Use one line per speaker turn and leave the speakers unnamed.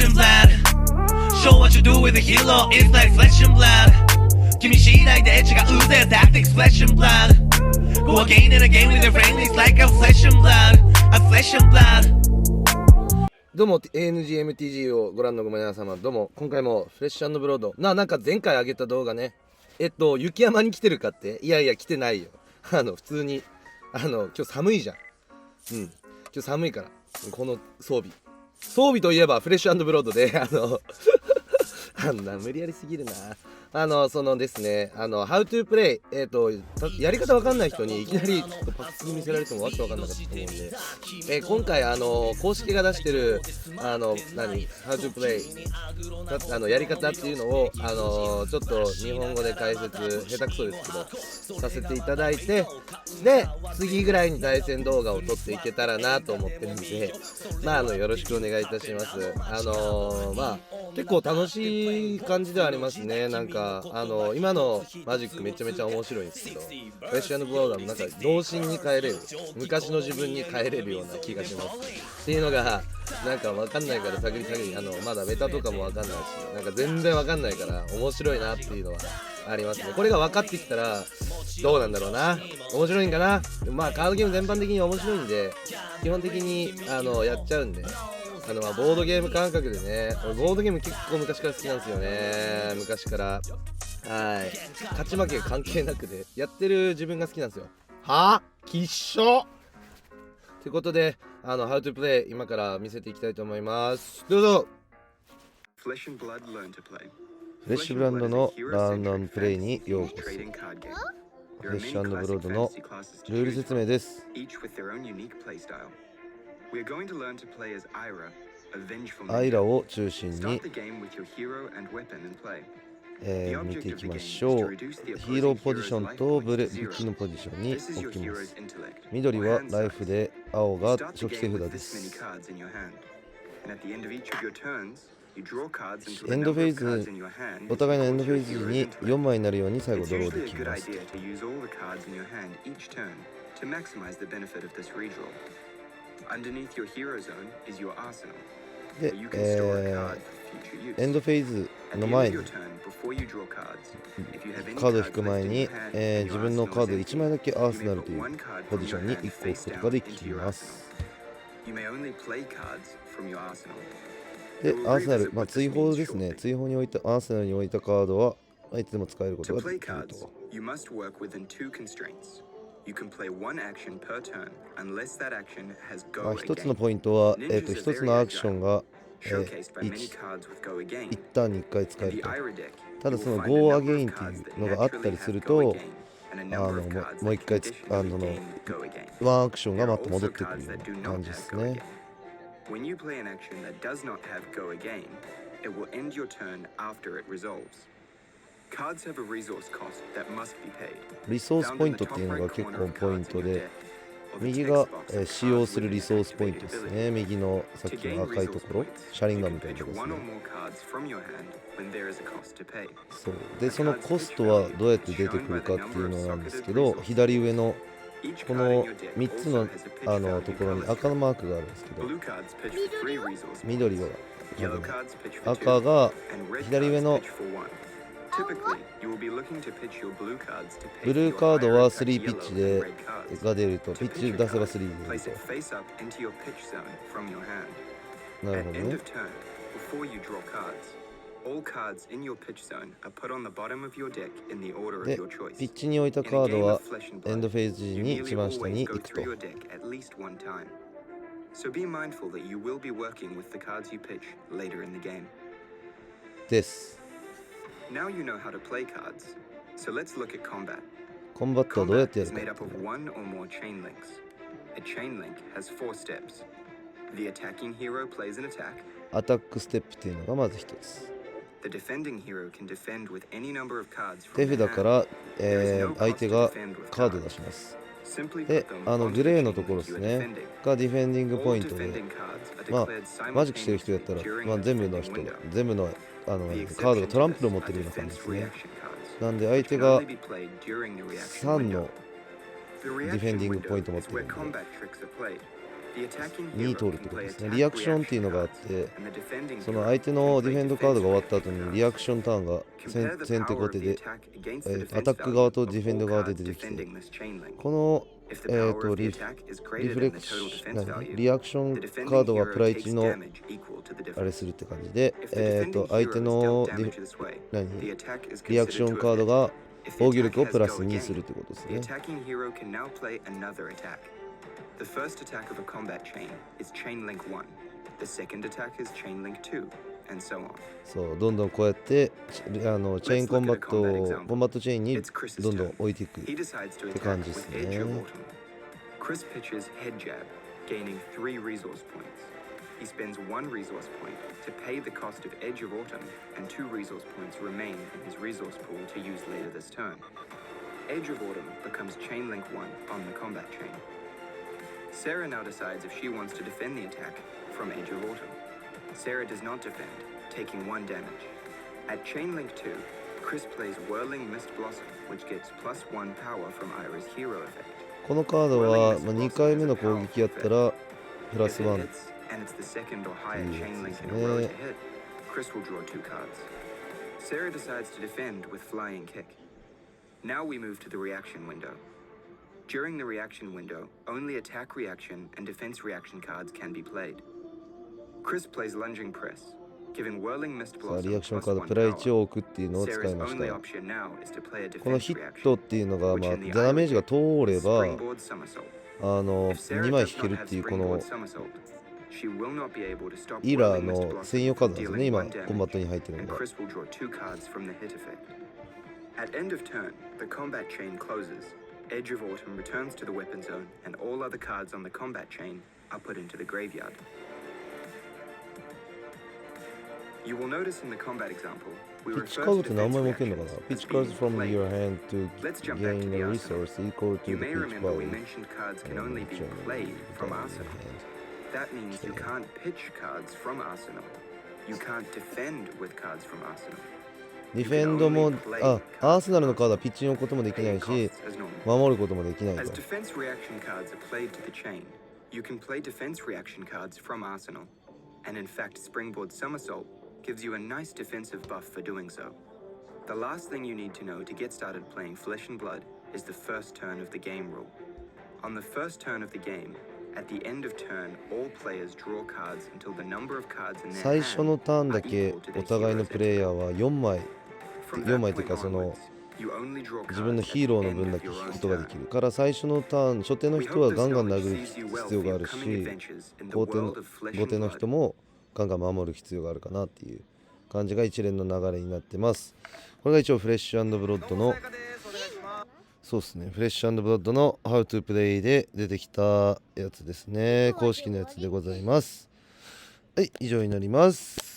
and blood. Show what you do with a hero, it's like flesh and blood. 君次第でエッジがうぜ tactics flesh and blood. Go again and again with your friend, it's like a flesh and blood, a flesh and blood.
どうも T.N.G の MTG をご覧の皆様、どうも。今回もフレッシュ&ブロードなんか前回上げた動画ね、雪山に来てるかって、いやいや来てないよ。普通に今日寒いじゃん。今日寒いから、この装備といえばフレッシュ&ブロードで無理やりすぎるな。そのですね、How to play、やり方わかんない人にいきなりちょっとパック見せられてもわけわかんなかったと思うんで、今回公式が出してるHow to play やり方っていうのをちょっと日本語で解説下手くそですけどさせていただいて、で次ぐらいに対戦動画を撮っていけたらなと思ってるんで、よろしくお願いいたします。結構楽しい感じではありますね。なんか今のマジックめちゃめちゃ面白いんですけど、フレッシュ&ブロードもなんか童心に帰れる、昔の自分に帰れるような気がしますっていうのがなんか分かんないから探りまだメタとかも分かんないし、なんか全然分かんないから面白いなっていうのはありますね。これが分かってきたらどうなんだろうな、面白いんかな。カードゲーム全般的に面白いんで基本的にやっちゃうんで、ボードゲーム感覚でね、俺ボードゲーム結構昔から好きなんですよね。昔から勝ち負け関係なくでやってる自分が好きなんですよ。きっしょってことでHow to play 今から見せていきたいと思います。どうぞ。フレッシュブランドのランドンプレイにようこそ。フレッシュ&ブロードのルール説明です。アイラを中心に、見ていきましょう。ヒーローポジションと武器のポジションに置きます。緑はライフで、青が初期手札です。エンドフェーズ、お互いのエンドフェーズに4枚になるように最後ドローできます。で、エンドフェーズの前にカードを引く前に、自分のカード1枚だけアーセナルというポジションに1個置くことができます。で、アーセナル、追放ですね。追放に置いたアーセナルに置いたカードはいつでも使えることができると。一つのポイントは、一つのアクションが、一ターンに1回使えると。ただその Go Again っていうのがあったりすると、もう1回ワンアクションがまた戻ってくるような感じですね。When you play an action that does not have go again, it will end your turn after it resolves. Cards have a resource cost that must be paid. リソースポイントっていうのが結構ポイントで、右が使用するリソースポイントですね。右のさっきの赤いところ、シャリンガンみたいなところですね。そうで、そのコストはどうやって出てくるかっていうのなんですけど、左上のこの3つのところに赤のマークがあるんですけど、緑は赤が左上のブルーカードは3ピッチでが出ると、ピッチ出せば3で出ると。なるほどね。で、ピッチに置いたカードはエンドフェーズに一番下に行くと。です。コンバットはどうやってやるか。アタックステップっていうのがまず一つ。手札から、相手がカードを出します。で、グレーのところですねがディフェンディングポイントで、マジックしてる人やったら、全部のカードがトランプルを持ってるような感じですね。なんで相手が3のディフェンディングポイント持ってるんで、に通るってことですね。リアクションっていうのがあって、その相手のディフェンドカードが終わった後にリアクションターンが先手後手で、アタック側とディフェンド側で出てきて、この、リフレクション、リアクションカードがプラ1のあれするって感じで、相手のリアクションカードが防御力をプラス2するってことですね。
The first attack of a combat chain is chain link 1. The second attack is chain link 2, and so on.
そう、どんどんこうやってチェーンコンバットチェーンにどんどん置いていくって感じですね。
Chris pitches head jab, gaining 3 resource points. He spends 1 resource point to pay the cost of Edge of Autumn, and 2 resource points remain in his resource pool to use later this turn. Edge of Autumn becomes chain link 1 on the combat chain. Sarah now decides if she wants to defend the attack from Age of Autumn. Sarah does not defend, taking 1 damage. At chain link 2, Chris plays Whirling Mist Blossom, which gets +1 power from Ira's hero effect.
このカードは、2回目の攻撃やったらプラス1
and it's the second or higher chain link in a row to hit, Chris will draw 2 cards. Sarah decides to defend with Flying Kick. Now we move to the reaction window. During the reaction window, only attack reaction and defense reaction cards can be played. Chris plays Lunging Press, giving Whirling Mist
さあ
Blossom
リアクションカード
+1
プラ1
power.
を置くっていうのを使い
Sarah's
まし
only
た。
option now is to play a
この
defense
ヒッ
reaction,
トっていうのが、
which in the
ダメージが通れ
is
ば
Springboard Somersault.
2
Sarah
枚
does
引け
not
る
have
っていうこの
Springboard Somersault. She will not be able to stop
イラー
Whirling Mist
の
Blossom
専用カードなんです
from
よね、
dealing
今
1
コンバッ
damage,
トに入ってる
and
のが。
Chris will draw 2 cards from the hit effect. At end of turn, the combat chain closes. Edge of Autumn returns to the weapon zone, and all other cards on the combat chain are put into the graveyard. You will notice in the combat example, we
ピッチ
refer
カード
to
って何
defense
枚も置けるのかな
reactions
ピッ
as
チカー
being
ド from
played.
your hand to
Let's jump back to
gain
the
a
arsenal.
resource equal to
You
the
may
pitch
remember we
value.
mentioned cards can only be played from Arsenal. That means you can't pitch cards from Arsenal. You can't defend with cards from Arsenal.
ディフェンドも、アーセナルのカードはピッチに置くこともできないし、
Paying costs as normal.
守ることもできない
As
と。
defense reaction cards are played to the chain, you can play defense reaction cards from Arsenal. And in fact, Springboard Somersault gives you a nice defensive buff for doing so. The last thing you need to know to get started playing Flesh and Blood is the first turn of the game rule. On the first turn of the game, at the end of turn, all players draw cards until the number of cards in their
最初の
hand
ターン
are
だけ
equal to the
お互いの
hero's
プレイヤーは4枚
From
4
that
枚という
point
かその
onwards, you only draw
自分の
cards
ヒーロー
at
の
the
分
end
だ
of
け
your
引く
own
ことがで
turn.
きるから最初のターン初手の
We
人は
hope
ガ
this
ンガン
knowledge
殴る
serves you well
必要
for
があ
your
るし
coming adventures in the
後手
world
の
of Flesh
後
and
手の人
Blood.
もガンガン守る必要があるかなっていう感じが一連の流れになってます。これが一応フレッシュ&ブロッドのそうですね、フレッシュ&ブロッドの How to Play で出てきたやつですね。公式のやつでございます。はい、以上になります。